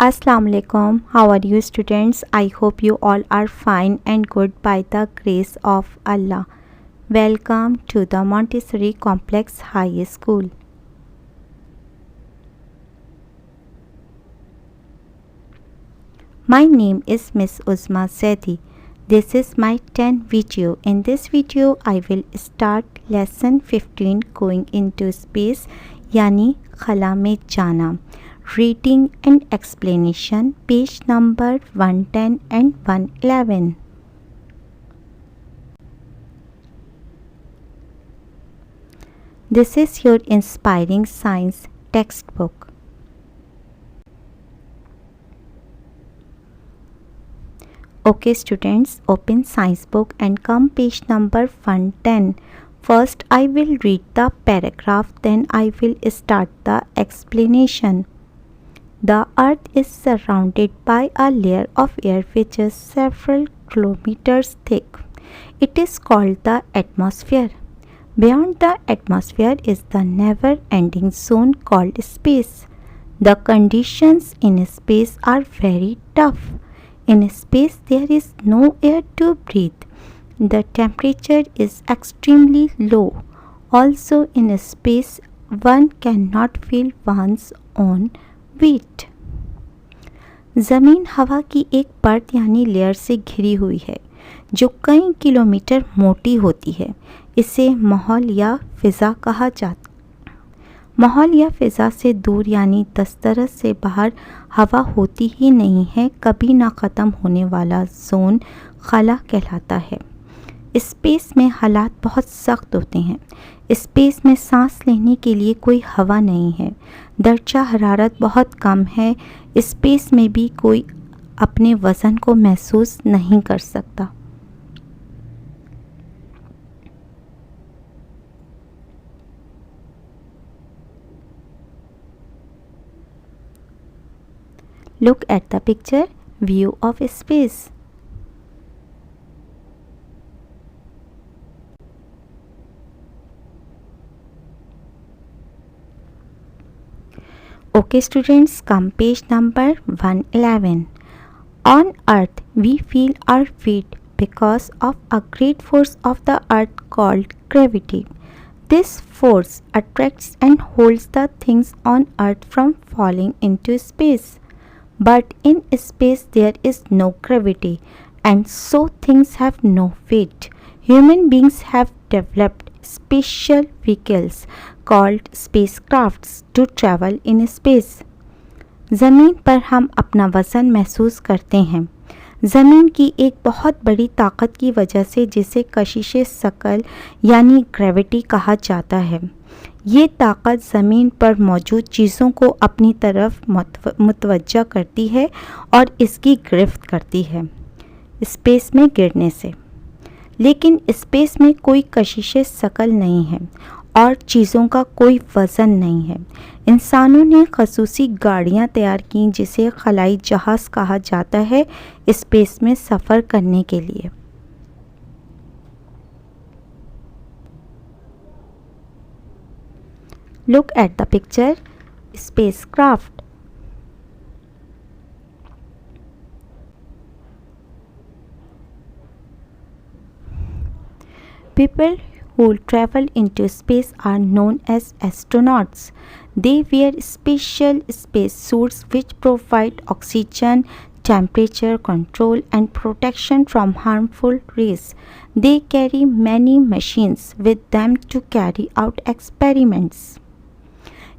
Assalamu alaikum. How are you students? I hope you all are fine and good by the grace of Allah. Welcome to the Montessori Complex High School. My name is Miss Uzma Sethi. This is my 10th video. In this video, I will start lesson 15 going into space यानी खला में जाना. Reading and explanation page number 110 and 111. This is your inspiring science textbook. Okay students, open science book and come page number 110. First I will read the paragraph, then I will start the explanation. The earth is surrounded by a layer of air which is several kilometers thick. It is called the atmosphere. Beyond the atmosphere is the never-ending zone called space. The conditions in space are very tough. In space there is no air to breathe. The temperature is extremely low. Also in space one cannot feel one's own weight. ज़मीन हवा की एक परत यानी layer से घिरी हुई है जो कई किलोमीटर मोटी होती है. इसे माहौल या फ़िज़ा कहा जाता. माहौल या फ़िज़ा से दूर यानी दस्तरस से बाहर हवा होती ही नहीं है. कभी ना ख़त्म होने वाला जोन खला कहलाता है. स्पेस में हालात बहुत सख्त होते हैं. स्पेस में सांस लेने के लिए कोई हवा नहीं है. दर्जा हरारत बहुत कम है. स्पेस में भी कोई अपने वज़न को महसूस नहीं कर सकता. Look at the picture, view of space. Okay students, come page number 111. On earth we feel our weight because of a great force of the earth called gravity. This force attracts and holds the things on earth from falling into space. But in space there is no gravity and so things have no weight. Human beings have developed special vehicles called spacecrafts to travel in space. ज़मीन पर हम अपना वज़न महसूस करते हैं. ज़मीन की एक बहुत बड़ी ताकत की वजह से जिसे कशिशे सकल यानी ग्रेविटी कहा जाता है. ये ताकत ज़मीन पर मौजूद चीज़ों को अपनी तरफ मुतवज्जा करती है और इसकी गिरफ्त करती है स्पेस में गिरने से. लेकिन स्पेस में कोई कशिशे सकल नहीं है और चीज़ों का कोई वज़न नहीं है. इंसानों ने खसूसी गाड़ियाँ तैयार की जिसे खलाई जहाज़ कहा जाता है स्पेस में सफ़र करने के लिए. Look at the picture, spacecraft. People who travel into space are known as astronauts. They wear special space suits which provide oxygen, temperature control and protection from harmful rays. They carry many machines with them to carry out experiments.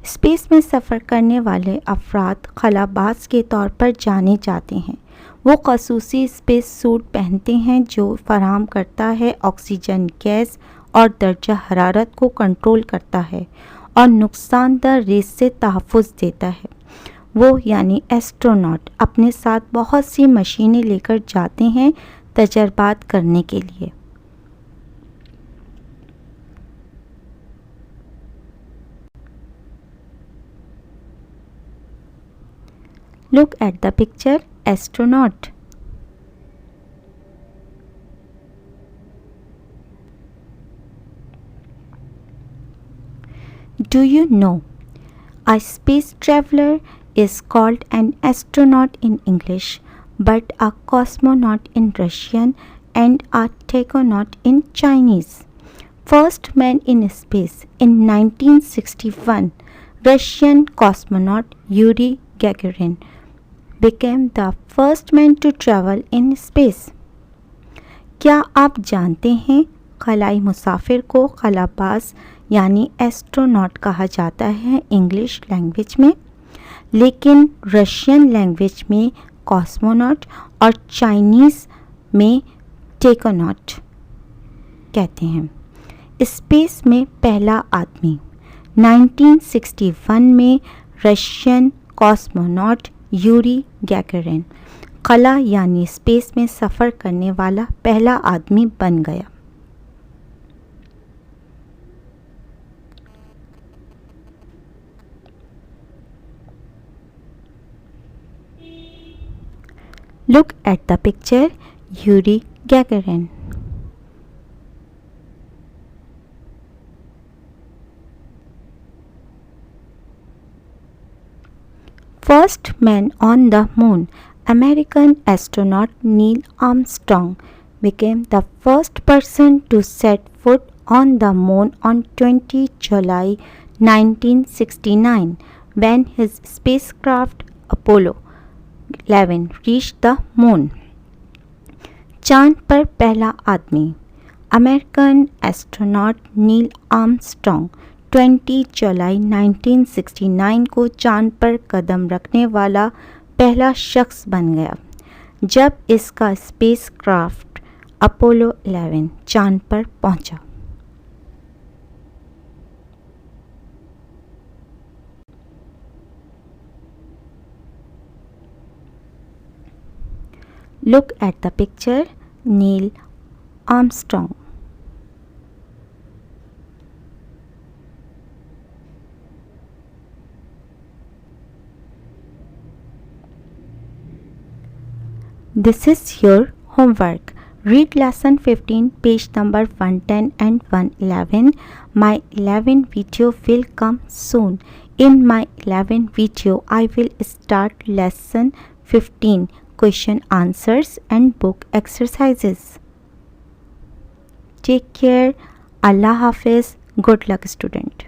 Space में सफ़र करने वाले अफराद खलाबाज के तौर पर जाने जाते हैं. वो खसूसी स्पेस सूट पहनते हैं जो फराहम करता है ऑक्सीजन गैस और दर्जा हरारत को कंट्रोल करता है और नुकसानदह रेस से तहफ़्फ़ुज़ देता है. वो यानी एस्ट्रोनॉट अपने साथ बहुत सी मशीनें लेकर जाते हैं तजर्बात करने के लिए. Look at the picture, astronaut. Do you know a space traveler is called an astronaut in English, but a cosmonaut in Russian and a taikonaut in Chinese? First man in space in 1961, Russian cosmonaut Yuri Gagarin became the first man to travel in space. क्या आप जानते हैं खलाई मुसाफिर को खलाबाज यानी astronaut कहा जाता है English language में, लेकिन रशियन लैंग्वेज में कॉस्मोनॉट और चाइनीज़ में टेकोनॉट कहते हैं। स्पेस में पहला आदमी 1961 में रशियन कॉस्मोनॉट यूरी गैगरिन खला यानी स्पेस में सफ़र करने वाला पहला आदमी बन गया। Look at the picture, Yuri Gagarin. First man on the moon, American astronaut Neil Armstrong became the first person to set foot on the moon on 20 July 1969 when his spacecraft Apollo 11 reached the moon. चांद पर पहला आदमी American astronaut Neil Armstrong 20 जुलाई 1969 को चांद पर कदम रखने वाला पहला शख्स बन गया जब इसका स्पेसक्राफ्ट अपोलो 11 चांद पर पहुंचा। Look at the picture, Neil Armstrong. This is your homework. Read lesson 15, page number 110 and 111. My 11 video will come soon. In my 11 video, I will start lesson 15. Question answers and book exercises. Take care. Allah Hafiz. Good luck, student.